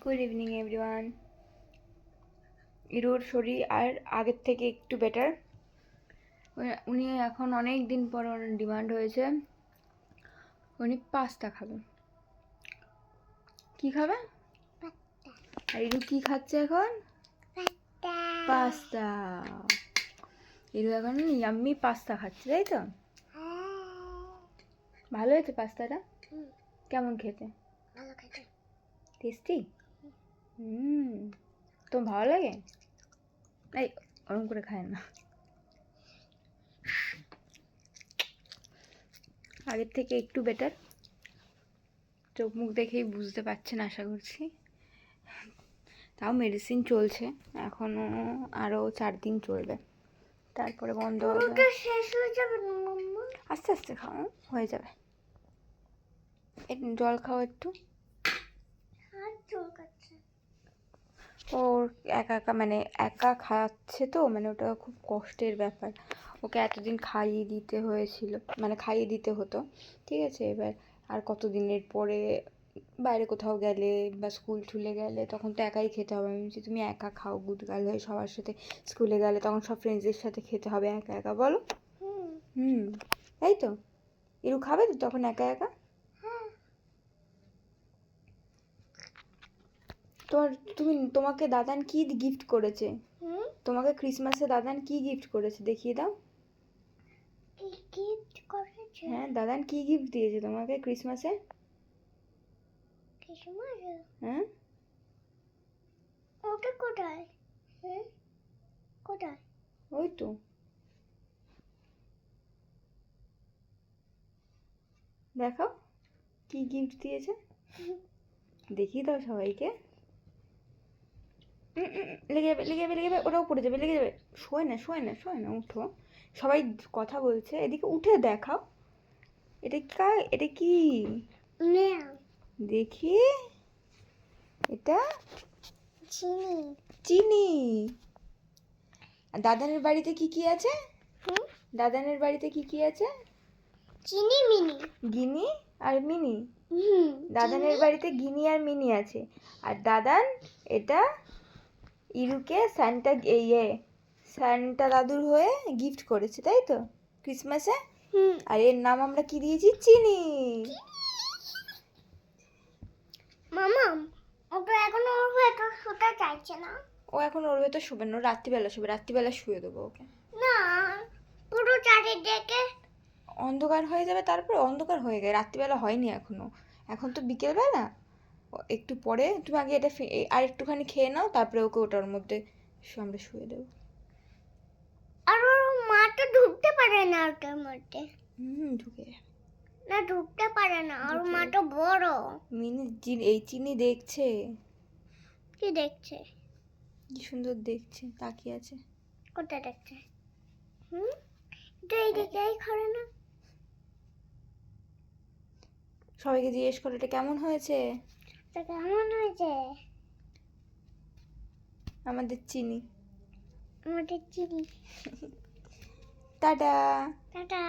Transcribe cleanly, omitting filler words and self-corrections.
Good evening everyone. ইরুর শরীর আর আগের থেকে একটু বেটার। উনি এখন অনেক দিন পর ওনার ডিমান্ড হয়েছে উনি পাস্তা খাবে। কি খাবে? আর ইরু কি খাচ্ছে এখন? পাস্তা। ইরু এখন ইয়াম্মি পাস্তা খাচ্ছে, তাই তো? ভালো হয়েছে পাস্তাটা? কেমন খেতে? ভালো খেতে। টেস্টি? তোমার ভালো লাগে? এই ওরকম করে খায় না। আগের থেকে একটু বেটার। চোখ মুখ দেখেই বুঝতে পারছেন আশা করছি। তাও মেডিসিন চলছে, এখনো আরও 4 দিন চলবে, তারপরে বন্ধ হবে। শেষ হয়ে যাবে না মাম্মা? আস্তে আস্তে খাও, হয়ে যাবে। জল খাও একটু। ওর একা একা মানে একা খাচ্ছে তো, মানে ওটা খুব কষ্টের ব্যাপার। ওকে এতদিন খাইয়ে দিতে হয়েছিল, মানে খাইয়ে দিতে হতো, ঠিক আছে? এবার আর কতদিনের পরে বাইরে কোথাও গেলে বা স্কুল ছুলে গেলে তখন তো একাই খেতে হবে। আমি বলছি তুমি একা খাও, গুড গার্ল হয়ে সবার সাথে স্কুলে গেলে তখন সব ফ্রেন্ডসদের সাথে খেতে হবে, একা একা বলো? তাই তো? ইরু খাবে তো তখন একা একা? তোমাকে দাদান কি গিফট করেছে? তোমাকে ক্রিসমাসে দাদান কি গিফট করেছে দেখিয়ে দাও। গিফট করেছে? হ্যাঁ, দাদান কি গিফট দিয়েছে তোমাকে ক্রিসমাসে? ক্রিসমাসে? হ্যাঁ, ওটা কোথায়? কোথায়? ওই তো দেখাও কি গিফট দিয়েছে, দেখিয়ে দাও সবাইকে। লেগে যাবে লেগে যাবে লেগে যাবে, ওটাও পড়ে যাবে, লেগে যাবে। শোয় না শোয় না শোয় না, উঠো। সবাই কথা বলছে, এদিকে উঠে দেখাও। এটা কি দেখি? এটা চিনি। চিনি। দাদানের বাড়িতে কি কি আছে? দাদানের বাড়িতে কি কি আছে? চিনি, মিনি, গিনি আর মিনি। দাদানের বাড়িতে গিনি আর মিনি আছে। আর দাদান এটা ইরুকে সান্টা দাদুর হয়ে গিফট করেছে, তাই তো ক্রিসমাসে? আর এর নাম আমরা কি দিয়েছি? চিনি। মামা, ও তো এখন ওর ভেতর শুতে চাইছে না। ও এখন ওর ভেতর শোবে না, রাত্রিবেলা শোবে, রাত্রিবেলা শুয়ে দেবো ওকে। না, পুরো চারিদিকে অন্ধকার হয়ে যাবে, তারপরে অন্ধকার হয়ে গেছে, রাত্রিবেলা হয়নি এখনো, এখন তো বিকেলবেলা। একটু পরে তুমি আগে এটা আর একটুখানি খেয়ে নাও, তারপরে ওকে ওটার মধ্যে আমরা শুয়ে দেবো। আর ওর মা তো ঢুকতে পারে না ওটার মধ্যে। ঢুকে যাবে। না, ঢুকতে পারে না, ওর মা তো বড়। এই চিনি দেখছে, কি দেখছে? কি সুন্দর দেখছে, তাকিয়ে আছে। কোথায় দেখছে? তো এই দিকে এই করে না। সবাইকে জিজ্ঞেস করে এটা কেমন হয়েছে? তো কেমন হয়েছে? আমাদের চিনি। আমাদের চিনি। টাটা। টাটা।